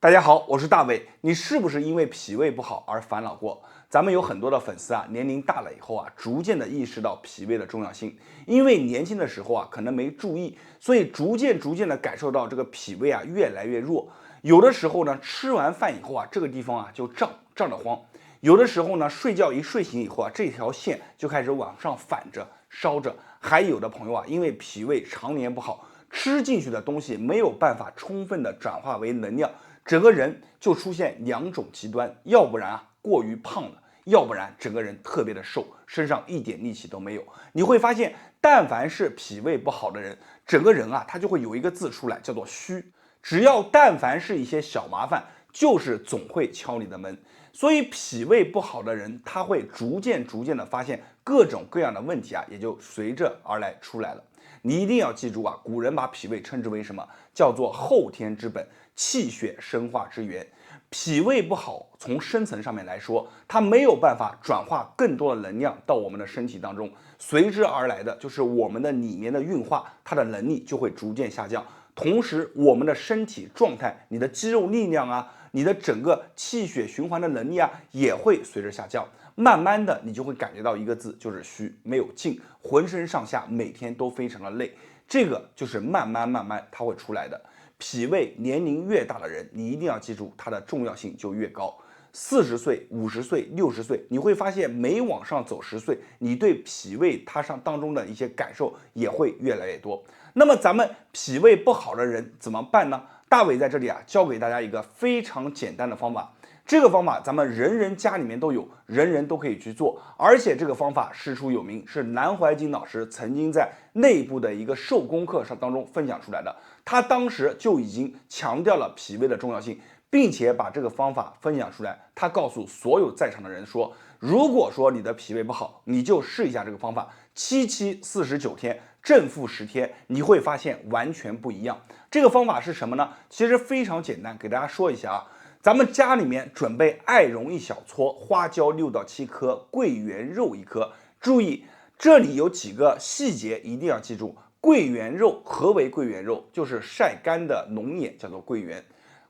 大家好，我是大伟。你是不是因为脾胃不好而烦恼过？咱们有很多的粉丝啊，年龄大了以后啊，逐渐的意识到脾胃的重要性。因为年轻的时候啊，可能没注意，所以逐渐的感受到这个脾胃啊越来越弱。有的时候呢，吃完饭以后啊，这个地方啊就胀得慌。有的时候呢，睡觉一睡醒以后啊，这条线就开始往上反着烧着。还有的朋友啊，因为脾胃常年不好，吃进去的东西没有办法充分的转化为能量。整个人就出现两种极端，要不然啊过于胖了，要不然整个人特别的瘦，身上一点力气都没有。你会发现，但凡是脾胃不好的人，整个人啊他就会有一个字出来，叫做虚。只要但凡是一些小麻烦，就是总会敲你的门。所以脾胃不好的人，他会逐渐的发现各种各样的问题啊，也就随着而来出来了。你一定要记住啊，古人把脾胃称之为什么？叫做后天之本，气血生化之源。脾胃不好，从深层上面来说，它没有办法转化更多的能量到我们的身体当中，随之而来的就是我们的里面的运化，它的能力就会逐渐下降。同时，我们的身体状态，你的肌肉力量啊，你的整个气血循环的能力啊，也会随着下降。慢慢的，你就会感觉到一个字，就是虚，没有劲，浑身上下每天都非常的累。这个就是慢慢它会出来的。脾胃年龄越大的人，你一定要记住它的重要性就越高。40岁、50岁、60岁，你会发现每往上走10岁，你对脾胃它当中的一些感受也会越来越多。那么咱们脾胃不好的人怎么办呢？大伟在这里啊，教给大家一个非常简单的方法。这个方法咱们人人家里面都有，人人都可以去做，而且这个方法师出有名，是南怀瑾老师曾经在内部的一个授功课上当中分享出来的。他当时就已经强调了脾胃的重要性，并且把这个方法分享出来。他告诉所有在场的人说，如果说你的脾胃不好，你就试一下这个方法，7期49天，正负10天，你会发现完全不一样。这个方法是什么呢？其实非常简单，给大家说一下啊。咱们家里面准备艾绒1小撮，花椒6到7颗，桂圆肉1颗。注意，这里有几个细节一定要记住。桂圆肉，何为桂圆肉？就是晒干的龙眼，叫做桂圆。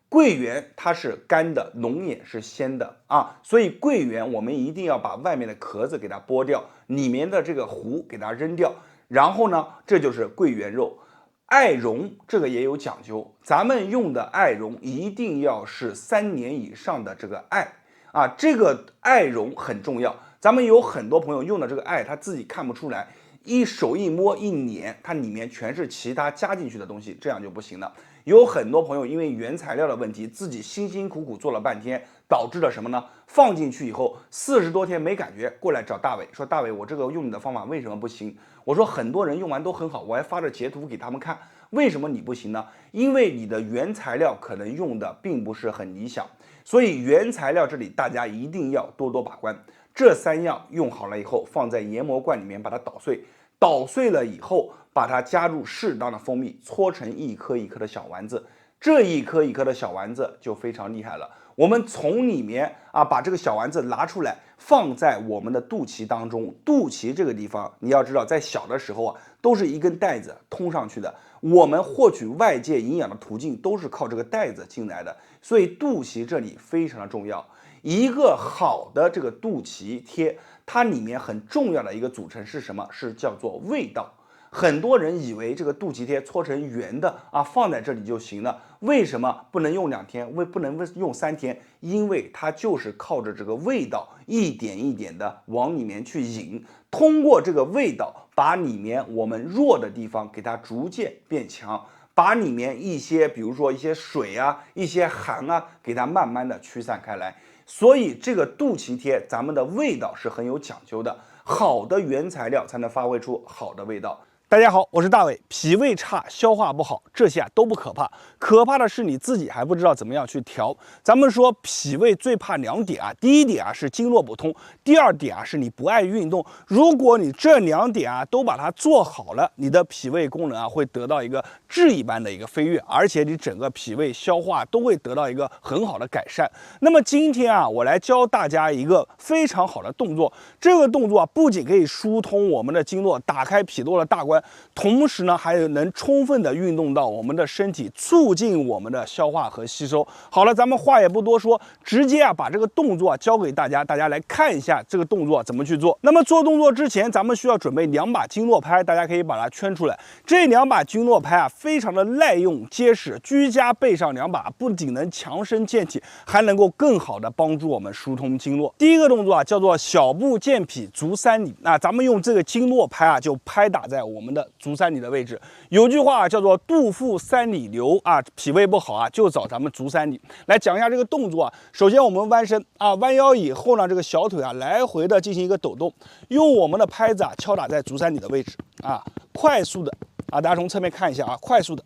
桂圆它是干的，龙眼是鲜的啊，所以桂圆我们一定要把外面的壳子给它剥掉，里面的这个核给它扔掉，然后呢，这就是桂圆肉。艾绒这个也有讲究，咱们用的艾绒一定要是3年以上的这个艾啊，这个艾绒很重要。咱们有很多朋友用的这个艾，他自己看不出来，一手一摸一捻，它里面全是其他加进去的东西，这样就不行了。有很多朋友因为原材料的问题，自己辛辛苦苦做了半天，导致了什么呢？放进去以后40多天没感觉，过来找大伟说，大伟，我这个用你的方法为什么不行？我说很多人用完都很好，我还发着截图给他们看，为什么你不行呢？因为你的原材料可能用的并不是很理想，所以原材料这里大家一定要多多把关。这3样用好了以后，放在研磨罐里面把它捣碎，捣碎了以后，把它加入适当的蜂蜜，搓成一颗一颗的小丸子。这一颗一颗的小丸子就非常厉害了。我们从里面啊把这个小丸子拿出来，放在我们的肚脐当中。肚脐这个地方，你要知道，在小的时候啊，都是一根带子通上去的。我们获取外界营养的途径都是靠这个带子进来的，所以肚脐这里非常的重要。一个好的这个肚脐贴，它里面很重要的一个组成是什么？是叫做味道。很多人以为这个肚脐贴搓成圆的啊，放在这里就行了。为什么不能用2天？不能用3天？因为它就是靠着这个味道，一点一点的往里面去引，通过这个味道，把里面我们弱的地方给它逐渐变强，把里面一些，比如说一些水啊、一些寒啊，给它慢慢的驱散开来。所以这个肚脐贴，咱们的味道是很有讲究的，好的原材料才能发挥出好的味道。大家好，我是大伟。脾胃差、消化不好，这些都不可怕，可怕的是你自己还不知道怎么样去调。咱们说脾胃最怕2点啊，第一点啊是经络不通，第2点啊是你不爱运动。如果你这2点啊都把它做好了，你的脾胃功能啊会得到一个质一般的一个飞跃，而且你整个脾胃消化都会得到一个很好的改善。那么今天啊，我来教大家一个非常好的动作，这个动作啊不仅可以疏通我们的经络，打开脾窦的大关关，同时呢，还有能充分的运动到我们的身体，促进我们的消化和吸收。好了，咱们话也不多说，直接把这个动作教给大家，大家来看一下这个动作怎么去做。那么做动作之前，咱们需要准备2把经络拍，大家可以把它圈出来。这2把经络拍非常的耐用结实，居家备上2把，不仅能强身健体，还能够更好的帮助我们疏通经络。第一个动作叫做小步健脾足三里。咱们用这个经络拍就拍打在我们的足三里的位置。有句话叫做肚腹3里流脾胃不好就找咱们足三里。来讲一下这个动作首先我们弯身弯腰以后呢，这个小腿来回的进行一个抖动，用我们的拍子敲打在足三里的位置快速的大家从侧面看一下快速的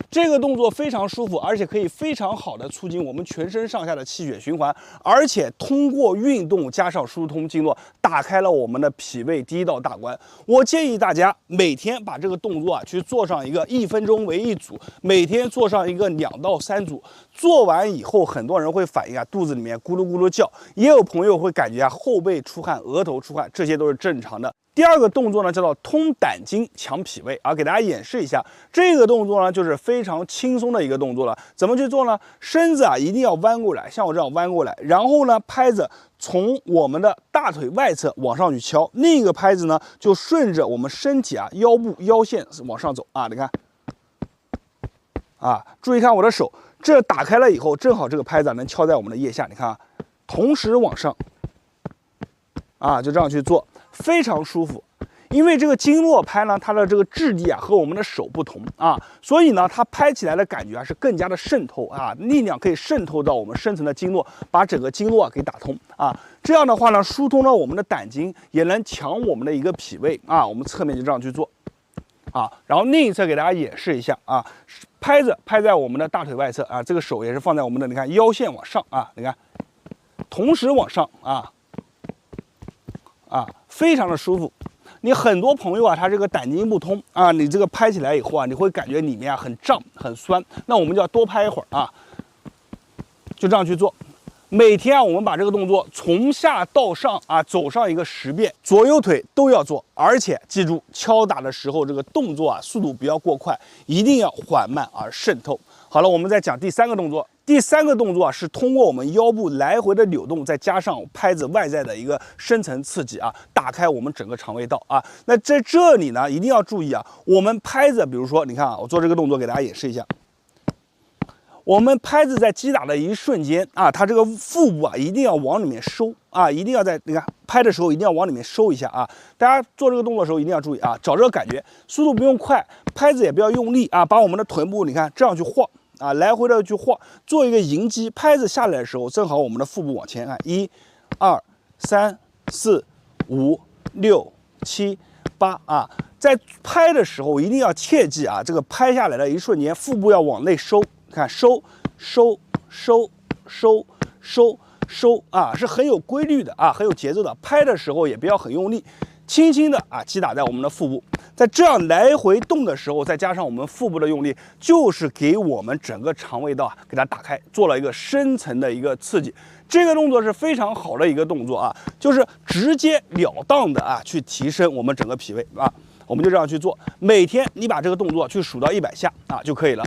这个动作非常舒服，而且可以非常好的促进我们全身上下的气血循环，而且通过运动加上疏通经络，打开了我们的脾胃第一道大关。我建议大家每天把这个动作去做上一个1分钟为1组，每天做上一个2到3组。做完以后，很多人会反映肚子里面咕噜咕噜叫，也有朋友会感觉后背出汗、额头出汗，这些都是正常的。第二个动作呢，叫做通胆经强脾胃给大家演示一下。这个动作呢，就是非常轻松的一个动作了。怎么去做呢？身子一定要弯过来，像我这样弯过来，然后呢，拍子从我们的大腿外侧往上去敲，另一个拍子呢，就顺着我们身体腰部腰线往上走你看注意看我的手，这打开了以后，正好这个拍子能敲在我们的腋下，你看同时往上就这样去做。非常舒服，因为这个经络拍呢，它的这个质地和我们的手不同所以呢，它拍起来的感觉是更加的渗透力量可以渗透到我们深层的经络，把整个经络给打通这样的话呢，疏通了我们的胆经，也能强我们的一个脾胃我们侧面就这样去做然后另一侧给大家演示一下拍子拍在我们的大腿外侧这个手也是放在我们的你看腰线往上你看同时往上非常的舒服。你很多朋友他这个胆经不通你这个拍起来以后你会感觉里面很胀很酸，那我们就要多拍一会儿就这样去做。每天我们把这个动作从下到上走上一个10遍，左右腿都要做，而且记住敲打的时候这个动作速度不要过快，一定要缓慢而渗透。好了，我们再讲第3个动作。第3个动作是通过我们腰部来回的扭动，再加上拍子外在的一个深层刺激打开我们整个肠胃道那在这里呢，一定要注意我们拍子，比如说你看我做这个动作给大家演示一下。我们拍子在击打的一瞬间它这个腹部一定要往里面收一定要在你看拍的时候一定要往里面收一下大家做这个动作的时候一定要注意找这个感觉，速度不用快，拍子也不要用力把我们的臀部你看这样去晃来回的去晃，做一个迎击。拍子下来的时候，正好我们的腹部往前1、2、3、4、5、6、7、8在拍的时候一定要切记这个拍下来的一瞬间，腹部要往内收，看收收收收收收是很有规律的很有节奏的。拍的时候也不要很用力，轻轻的击打在我们的腹部。在这样来回动的时候，再加上我们腹部的用力，就是给我们整个肠胃道给它打开，做了一个深层的一个刺激。这个动作是非常好的一个动作就是直截了当的去提升我们整个脾胃我们就这样去做。每天你把这个动作去数到100下就可以了。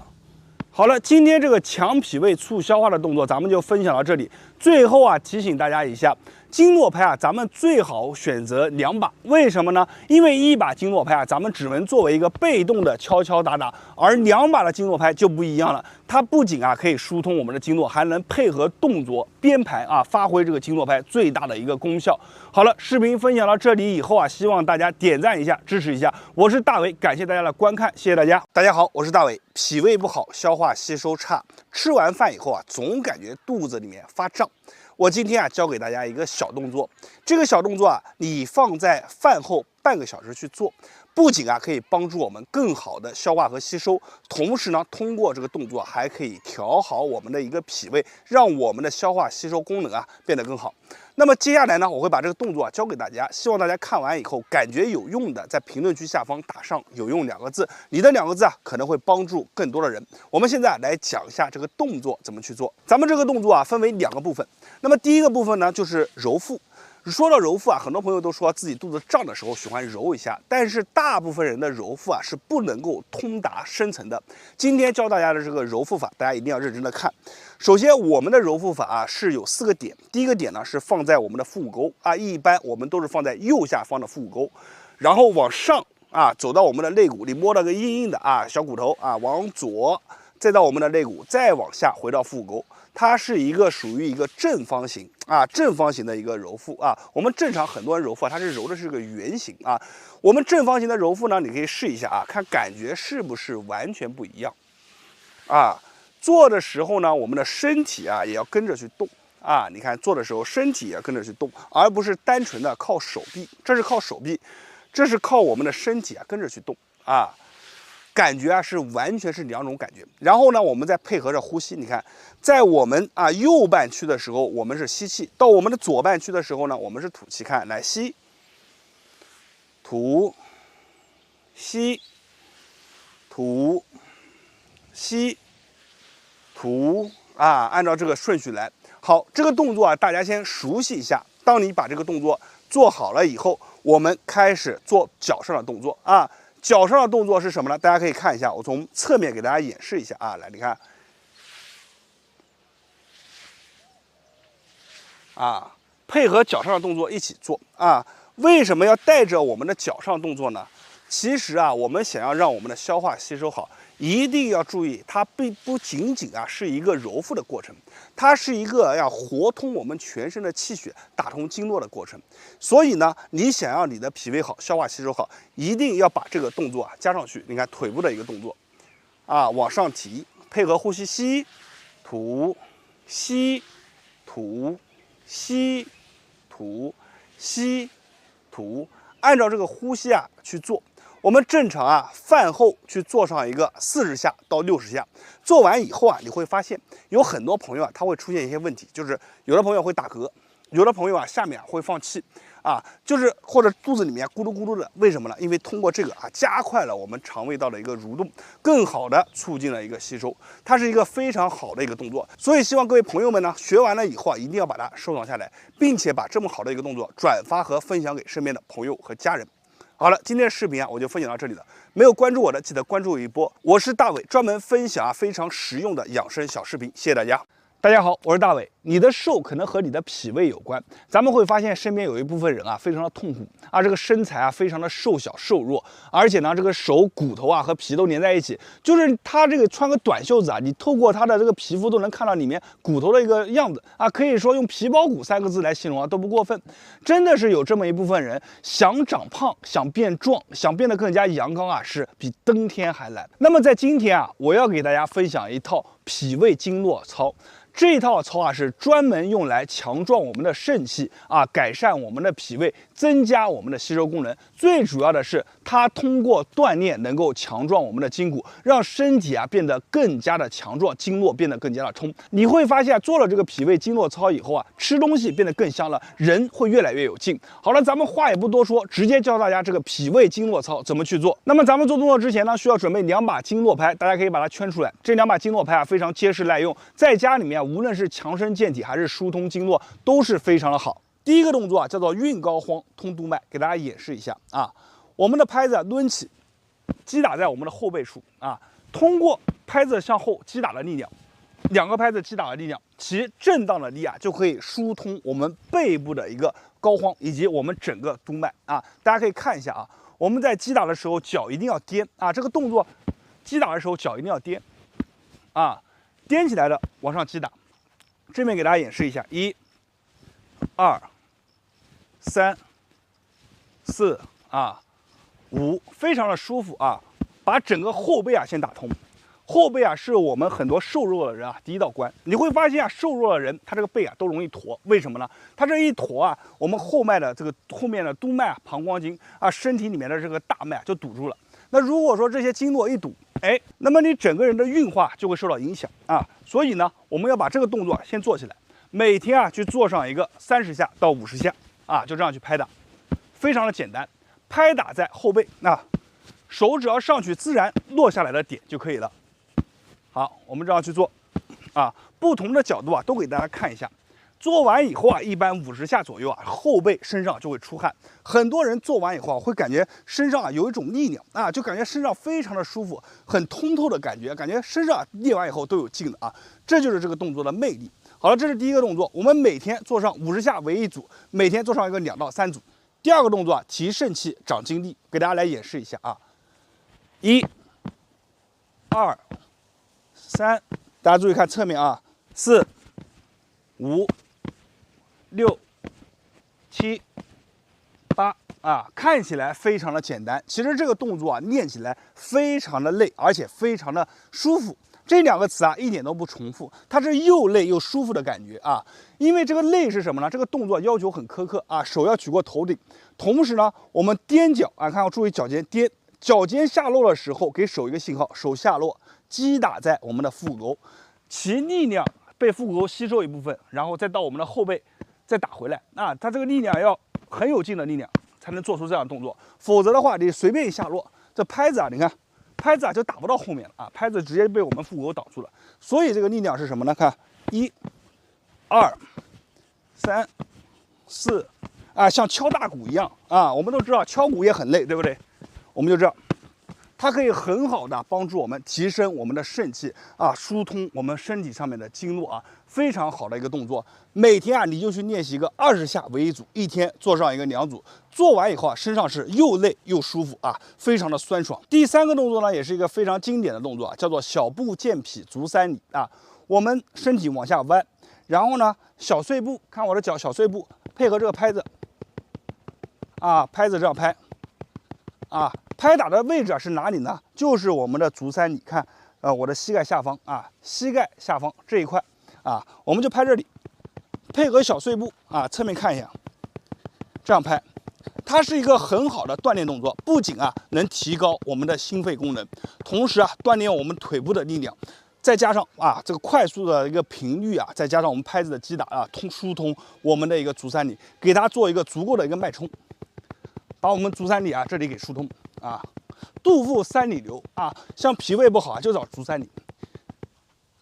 好了，今天这个强脾胃促消化的动作咱们就分享到这里。最后提醒大家一下，经络拍咱们最好选择2把，为什么呢？因为1把经络拍咱们只能作为一个被动的敲敲打打，而2把的经络拍就不一样了，它不仅可以疏通我们的经络，还能配合动作编排发挥这个经络拍最大的一个功效。好了，视频分享到这里以后希望大家点赞一下，支持一下。我是大伟，感谢大家的观看，谢谢大家。大家好，我是大伟。脾胃不好，消化吸收差，吃完饭以后总感觉肚子里面发胀。我今天教给大家一个小动作，这个小动作你放在饭后半个小时去做，不仅可以帮助我们更好的消化和吸收，同时呢，通过这个动作还可以调好我们的一个脾胃，让我们的消化吸收功能变得更好。那么接下来呢，我会把这个动作教给大家，希望大家看完以后感觉有用的，在评论区下方打上“有用”2个字，你的2个字可能会帮助更多的人。我们现在来讲一下这个动作怎么去做。咱们这个动作分为2个部分。那么第一个部分呢，就是揉腹。说到揉腹啊，很多朋友都说自己肚子胀的时候喜欢揉一下，但是大部分人的揉腹啊是不能够通达深层的。今天教大家的这个揉腹法，大家一定要认真的看。首先，我们的揉腹法啊是有4个点，第一个点呢是放在我们的腹股沟啊，一般我们都是放在右下方的腹股沟，然后往上啊走到我们的肋骨，你摸到个硬硬的啊小骨头啊，往左再到我们的肋骨，再往下回到腹股沟。它是一个属于一个正方形啊，正方形的一个揉腹啊。我们正常很多人揉腹啊，它是揉的是个圆形啊。我们正方形的揉腹呢，你可以试一下啊，看感觉是不是完全不一样啊？做的时候呢，我们的身体啊也要跟着去动啊。你看做的时候，身体也要跟着去动，而不是单纯的靠手臂。这是靠手臂，这是靠我们的身体啊跟着去动啊。感觉啊是完全是2种感觉，然后呢，我们再配合着呼吸。你看，在我们啊右半区的时候，我们是吸气；到我们的左半区的时候呢，我们是吐气。看，来吸、吐、吸、吐、吸、吐啊，按照这个顺序来。好，这个动作啊，大家先熟悉一下。当你把这个动作做好了以后，我们开始做脚上的动作啊。脚上的动作是什么呢？大家可以看一下，我从侧面给大家演示一下啊。来，你看，啊，配合脚上的动作一起做啊。为什么要带着我们的脚上动作呢？其实啊，我们想要让我们的消化吸收好，一定要注意，它不仅仅啊是一个揉腹的过程，它是一个要活通我们全身的气血、打通经络的过程。所以呢，你想要你的脾胃好、消化吸收好，一定要把这个动作啊加上去。你看腿部的一个动作，啊，往上提，配合呼吸，吸、吐、吸、吐、吸、吐、吸、吐，按照这个呼吸啊去做。我们正常啊，饭后去做上一个40下到60下，做完以后啊，你会发现有很多朋友啊，他会出现一些问题，就是有的朋友会打嗝，有的朋友啊下面会放气啊，就是或者肚子里面咕噜咕噜的，为什么呢？因为通过这个啊，加快了我们肠胃道的一个蠕动，更好的促进了一个吸收，它是一个非常好的一个动作。所以希望各位朋友们呢，学完了以后啊，一定要把它收藏下来，并且把这么好的一个动作转发和分享给身边的朋友和家人。好了，今天的视频啊，我就分享到这里了。没有关注我的，记得关注我一波。我是大伟，专门分享啊非常实用的养生小视频，谢谢大家。大家好，我是大伟。你的瘦可能和你的脾胃有关，咱们会发现身边有一部分人啊，非常的痛苦啊，这个身材啊非常的瘦小瘦弱，而且呢，这个手骨头啊和皮都粘在一起，就是他这个穿个短袖子啊，你透过他的这个皮肤都能看到里面骨头的一个样子啊，可以说用皮包骨3个字来形容啊都不过分。真的是有这么一部分人想长胖、想变壮、想变得更加阳刚啊，是比登天还难。那么在今天啊，我要给大家分享一套脾胃经络操。这套操啊是专门用来强壮我们的肾气啊，改善我们的脾胃，增加我们的吸收功能。最主要的是，它通过锻炼能够强壮我们的筋骨，让身体啊变得更加的强壮，经络变得更加的通。你会发现，做了这个脾胃经络操以后啊，吃东西变得更香了，人会越来越有劲。好了，咱们话也不多说，直接教大家这个脾胃经络操怎么去做。那么咱们做动作之前呢，需要准备2把经络拍，大家可以把它圈出来。这2把经络拍啊非常结实耐用，在家里面无论是强身健体还是疏通经络都是非常的好。第一个动作啊叫做运膏肓通督脉，给大家演示一下啊。我们的拍子抡起，击打在我们的后背处啊，通过拍子向后击打的力量，2个拍子击打的力量，其震荡的力啊就可以疏通我们背部的一个膏肓以及我们整个督脉啊。大家可以看一下啊，我们在击打的时候脚一定要颠啊，这个动作击打的时候脚一定要颠啊，颠起来的往上击打。这边给大家演示一下，1、2、3、4啊，5，非常的舒服啊。把整个后背啊先打通，后背啊是我们很多瘦弱的人啊第一道关。你会发现啊，瘦弱的人他这个背啊都容易驼，为什么呢？他这一驼啊，我们后脉的这个后面的督脉啊、膀胱经啊、身体里面的这个大脉就堵住了。那如果说这些经络一堵，那么你整个人的运化就会受到影响啊。所以呢，我们要把这个动作先做起来，每天啊去做上一个30下到50下啊，就这样去拍打，非常的简单，拍打在后背啊，手只要上去自然落下来的点就可以了。好，我们这样去做啊，不同的角度啊都给大家看一下。做完以后啊，一般50下左右啊，后背身上就会出汗。很多人做完以后啊，会感觉身上啊有一种力量啊，就感觉身上非常的舒服，很通透的感觉，感觉身上练完以后都有劲的啊。这就是这个动作的魅力。好了，这是第一个动作，我们每天做上50下为一组，每天做上一个2到3组。第二个动作啊，提肾气、长精力，给大家来演示一下啊。1、2、3，大家注意看侧面啊，4、5、6、7、8啊，看起来非常的简单，其实这个动作啊练起来非常的累，而且非常的舒服。这2个词啊一点都不重复，它是又累又舒服的感觉啊。因为这个累是什么呢？这个动作要求很苛刻啊，手要举过头顶，同时呢，我们踮脚啊，看要注意脚尖踮，脚尖下落的时候给手一个信号，手下落，击打在我们的腹股沟，其力量被腹股沟吸收一部分，然后再到我们的后背，再打回来啊。它这个力量要很有劲的力量才能做出这样的动作，否则的话你随便一下落，这拍子啊，你看拍子啊就打不到后面了啊，拍子直接被我们腹股沟挡住了。所以这个力量是什么呢？看1、2、3、4啊，像敲大鼓一样啊。我们都知道敲鼓也很累，对不对？我们就知道。它可以很好的帮助我们提升我们的肾气啊，疏通我们身体上面的经络啊，非常好的一个动作。每天啊，你就去练习一个20下为一组，一天做上一个2组，做完以后啊，身上是又累又舒服啊，非常的酸爽。第3个动作呢，也是一个非常经典的动作啊，叫做小步健脾足三里啊。我们身体往下弯，然后呢，小碎步，看我的脚小碎步，配合这个拍子啊，拍子这样拍啊。拍打的位置啊是哪里呢？就是我们的足三里，看，我的膝盖下方啊，膝盖下方这一块啊，我们就拍这里，配合小碎步啊，侧面看一下，这样拍，它是一个很好的锻炼动作，不仅啊能提高我们的心肺功能，同时啊锻炼我们腿部的力量，再加上啊这个快速的一个频率啊，再加上我们拍子的击打啊，疏通我们的一个足三里，给它做一个足够的一个脉冲，把我们足三里啊这里给疏通。啊，肚腹三里流啊，像脾胃不好啊，就找足三里，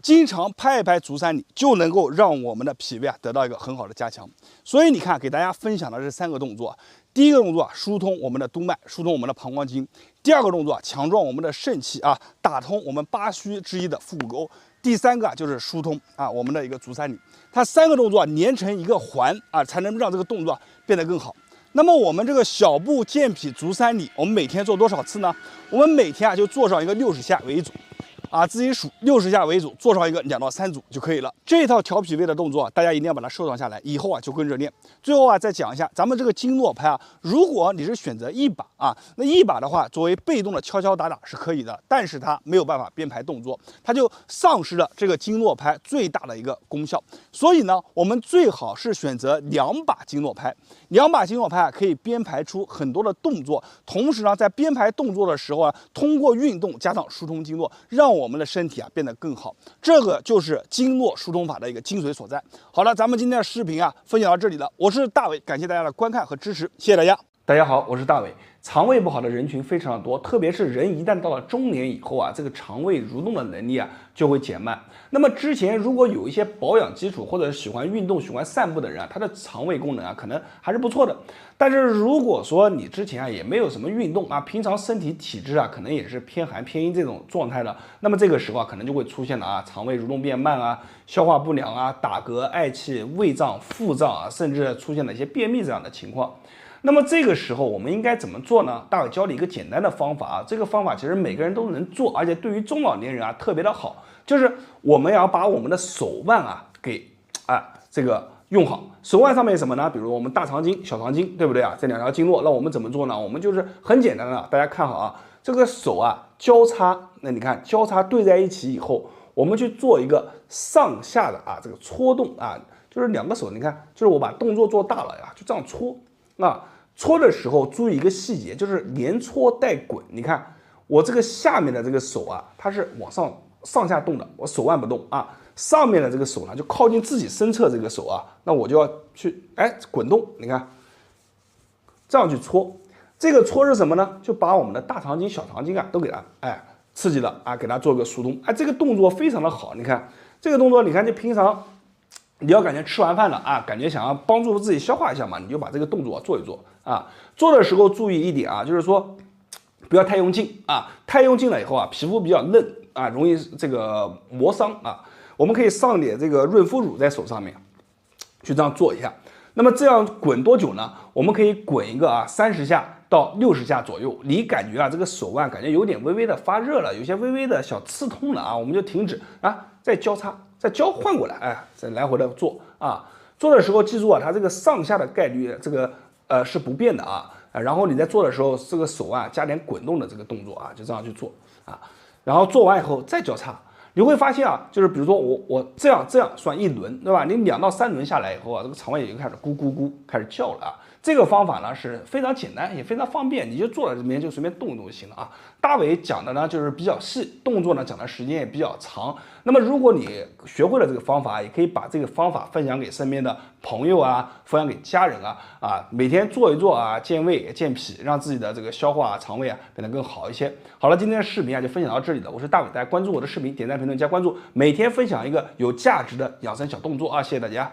经常拍一拍足三里，就能够让我们的脾胃啊得到一个很好的加强。所以你看，给大家分享的这3个动作，第一个动作疏通我们的督脉，疏通我们的膀胱经；第2个动作强壮我们的肾气啊，打通我们8虚之一的腹股沟；第3个就是疏通啊我们的一个足三里。它3个动作连成一个环啊，才能让这个动作变得更好。那么我们这个小步健脾足三里，我们每天做多少次呢？我们每天啊就做上一个60下为一组，啊自己数60下为一组，做上一个2到3组就可以了。这套调脾胃的动作，大家一定要把它收藏下来，以后啊就跟着练。最后啊再讲一下，咱们这个经络拍啊，如果你是选择一把啊，那一把的话，作为被动的敲敲打打是可以的，但是它没有办法编排动作，它就丧失了这个经络拍最大的一个功效。所以呢，我们最好是选择2把经络拍。2把经络拍啊，可以编排出很多的动作，同时呢，在编排动作的时候啊，通过运动加上疏通经络，让我们的身体啊变得更好。这个就是经络疏通法的一个精髓所在。好了，咱们今天的视频啊，分享到这里了。我是大伟，感谢大家的观看和支持，谢谢大家。大家好，我是大伟。肠胃不好的人群非常的多，特别是人一旦到了中年以后啊，这个肠胃蠕动的能力啊就会减慢。那么之前如果有一些保养基础或者喜欢运动、喜欢散步的人啊，他的肠胃功能啊可能还是不错的。但是如果说你之前啊也没有什么运动啊，平常身体体质啊可能也是偏寒偏阴这种状态的，那么这个时候啊可能就会出现了啊肠胃蠕动变慢啊、消化不良啊、打嗝、嗳气、胃胀、腹胀啊，甚至出现了一些便秘这样的情况。那么这个时候我们应该怎么做呢？大伟教你一个简单的方法啊，这个方法其实每个人都能做，而且对于中老年人啊特别的好，就是我们要把我们的手腕啊给这个用好。手腕上面什么呢？比如我们大肠经、小肠经，对不对啊？这2条经络，那我们怎么做呢？我们就是很简单的，大家看好啊，这个手啊交叉，那你看交叉对在一起以后，我们去做一个上下的这个搓动啊，就是2个手，你看，就是我把动作做大了呀，就这样搓。搓的时候注意一个细节，就是连搓带滚。你看我这个下面的这个手啊，它是往上下动的，我手腕不动啊。上面的这个手呢，就靠近自己身侧这个手啊，那我就要去滚动。你看，这样去搓。这个搓是什么呢？就把我们的大肠经、小肠经啊都给它刺激了啊，给它做个疏通。这个动作非常的好。你看这个动作，你看就平常你要感觉吃完饭了啊，感觉想要帮助自己消化一下嘛，你就把这个动作做一做啊。做的时候注意一点啊，就是说不要太用劲啊，太用劲了以后啊，皮肤比较嫩啊，容易这个磨伤啊。我们可以上点这个润肤乳在手上面，就这样做一下。那么这样滚多久呢？我们可以滚一个啊30下到60下左右。你感觉啊这个手腕感觉有点微微的发热了，有些微微的小刺痛了啊，我们就停止啊，再交叉，再交换过来，哎，再来回的做啊。做的时候记住啊，它这个上下的概率这个是不变的啊。然后你在做的时候，这个手啊加点滚动的这个动作啊，就这样去做啊。然后做完以后再交叉。你会发现啊，就是比如说我这样算一轮，对吧？你2到3轮下来以后啊，这个肠胃也就开始咕咕咕开始叫了啊。这个方法呢是非常简单也非常方便，你就坐在这边就随便动一动就行了啊。大伟讲的呢就是比较细，动作呢讲的时间也比较长。那么如果你学会了这个方法，也可以把这个方法分享给身边的朋友啊，分享给家人啊，每天做一做啊，健胃健脾，让自己的这个消化肠胃啊变得更好一些。好了，今天的视频啊就分享到这里了，我是大伟，大家关注我的视频，点赞评论加关注，每天分享一个有价值的养生小动作啊，谢谢大家。